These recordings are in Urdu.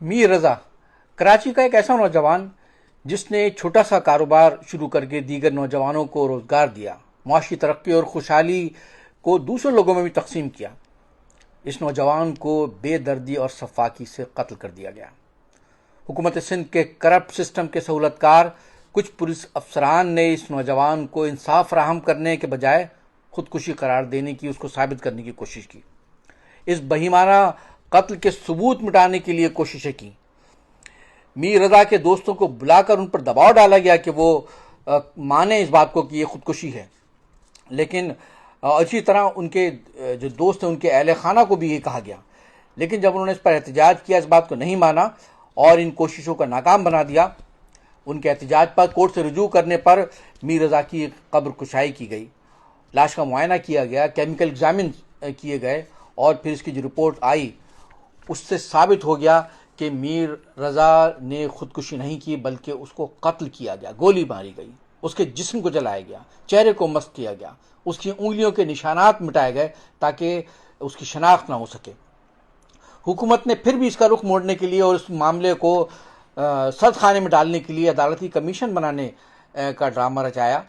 میر رضا کراچی کا ایک ایسا نوجوان جس نے چھوٹا سا کاروبار شروع کر کے دیگر نوجوانوں کو روزگار دیا، معاشی ترقی اور خوشحالی کو دوسرے لوگوں میں بھی تقسیم کیا، اس نوجوان کو بے دردی اور شفاقی سے قتل کر دیا گیا۔ حکومت سندھ کے کرپٹ سسٹم کے سہولت کار کچھ پولیس افسران نے اس نوجوان کو انصاف فراہم کرنے کے بجائے خودکشی قرار دینے کی، اس کو ثابت کرنے کی کوشش کی۔ اس بہیمانہ قتل کے ثبوت مٹانے کے لیے کوششیں کی۔ میر رضا کے دوستوں کو بلا کر ان پر دباؤ ڈالا گیا کہ وہ مانیں اس بات کو کہ یہ خودکشی ہے، لیکن اسی طرح ان کے جو دوست ہیں ان کے اہل خانہ کو بھی یہ کہا گیا، لیکن جب انہوں نے اس پر احتجاج کیا، اس بات کو نہیں مانا اور ان کوششوں کو ناکام بنا دیا، ان کے احتجاج پر کورٹ سے رجوع کرنے پر میر رضا کی قبر کشائی کی گئی، لاش کا معائنہ کیا گیا، کیمیکل ایگزامن کیے گئے اور پھر اس کی جو رپورٹ آئی اس سے ثابت ہو گیا کہ میر رضا نے خودکشی نہیں کی بلکہ اس کو قتل کیا گیا، گولی ماری گئی، اس کے جسم کو جلایا گیا، چہرے کو مسخ کیا گیا، اس کی انگلیوں کے نشانات مٹائے گئے تاکہ اس کی شناخت نہ ہو سکے۔ حکومت نے پھر بھی اس کا رخ موڑنے کے لیے اور اس معاملے کو سرد خانے میں ڈالنے کے لیے عدالتی کمیشن بنانے کا ڈرامہ رچایا۔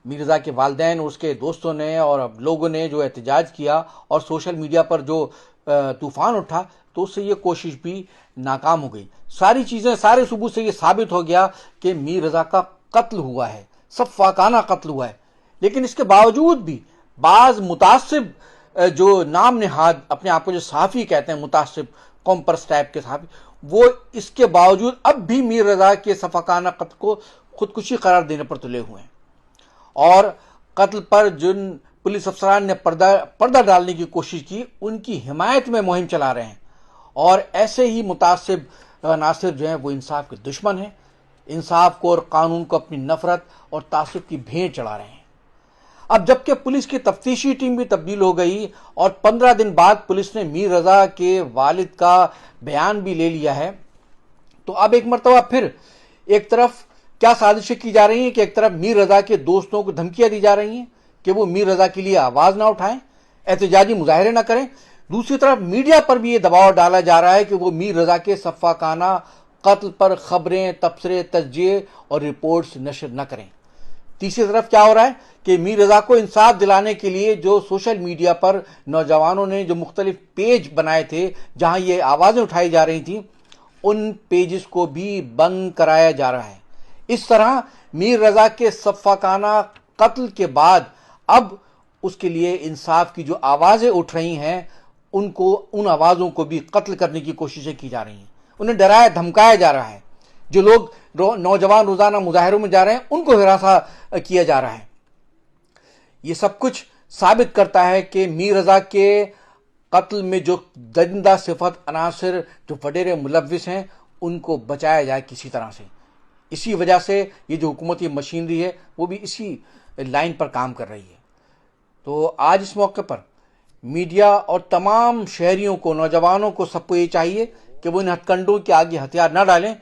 میر رضا کے والدین اور اس کے دوستوں نے اور لوگوں نے جو احتجاج کیا اور سوشل میڈیا پر جو طوفان اٹھا تو اس سے یہ کوشش بھی ناکام ہو گئی۔ ساری چیزیں، سارے ثبوت سے یہ ثابت ہو گیا کہ میر رضا کا قتل ہوا ہے، شفاقانہ قتل ہوا ہے، لیکن اس کے باوجود بھی بعض متعصب جو نام نہاد اپنے آپ کو جو صحافی کہتے ہیں، متعصب قوم پرست ٹائپ کے صحافی، وہ اس کے باوجود اب بھی میر رضا کے شفاقانہ قتل کو خودکشی قرار دینے پر تلے ہوئے ہیں، اور قتل پر جن پولیس افسران نے پردہ ڈالنے کی کوشش کی ان کی حمایت میں مہم چلا رہے ہیں، اور ایسے ہی متعصب عناصر جو ہیں وہ انصاف کے دشمن ہیں، انصاف کو اور قانون کو اپنی نفرت اور تعصب کی بھیٹ چڑھا رہے ہیں۔ اب جبکہ پولیس کی تفتیشی ٹیم بھی تبدیل ہو گئی اور 15 دن بعد پولیس نے میر رضا کے والد کا بیان بھی لے لیا ہے، تو اب ایک مرتبہ پھر ایک طرف کیا سازشیں کی جا رہی ہیں کہ ایک طرف میر رضا کے دوستوں کو دھمکیاں دی جا رہی ہیں کہ وہ میر رضا کے لیے آواز نہ اٹھائیں، احتجاجی مظاہرے نہ کریں، دوسری طرف میڈیا پر بھی یہ دباؤ ڈالا جا رہا ہے کہ وہ میر رضا کے شفاقانہ قتل پر خبریں، تبصرے، تجزیے اور رپورٹس نشر نہ کریں۔ تیسری طرف کیا ہو رہا ہے کہ میر رضا کو انصاف دلانے کے لیے جو سوشل میڈیا پر نوجوانوں نے جو مختلف پیج بنائے تھے جہاں یہ آوازیں اٹھائی جا رہی تھیں، ان پیجز کو بھی بند کرایا جا رہا ہے۔ اس طرح میر رضا کے شفاقانہ قتل کے بعد اب اس کے لیے انصاف کی جو آوازیں اٹھ رہی ہیں ان آوازوں کو بھی قتل کرنے کی کوششیں کی جا رہی ہیں، انہیں ڈرایا دھمکایا جا رہا ہے۔ جو لوگ نوجوان روزانہ مظاہروں میں جا رہے ہیں ان کو ہراساں کیا جا رہا ہے۔ یہ سب کچھ ثابت کرتا ہے کہ میر رضا کے قتل میں جو درندہ صفت عناصر جو وڈیرے ملوث ہیں ان کو بچایا جائے کسی طرح سے۔ اسی وجہ سے یہ جو حکومتی مشینری ہے وہ بھی اسی لائن پر کام کر رہی ہے۔ تو آج اس موقع پر میڈیا اور تمام شہریوں کو، نوجوانوں کو، سب کو یہ چاہیے کہ وہ ان ہتھ کنڈوں کے آگے ہتھیار نہ ڈالیں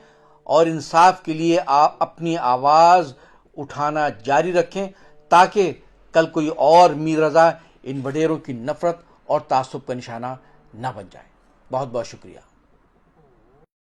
اور انصاف کے لیے اپنی آواز اٹھانا جاری رکھیں تاکہ کل کوئی اور میر رضا ان وڈیروں کی نفرت اور تعصب کا نشانہ نہ بن جائے۔ بہت بہت شکریہ۔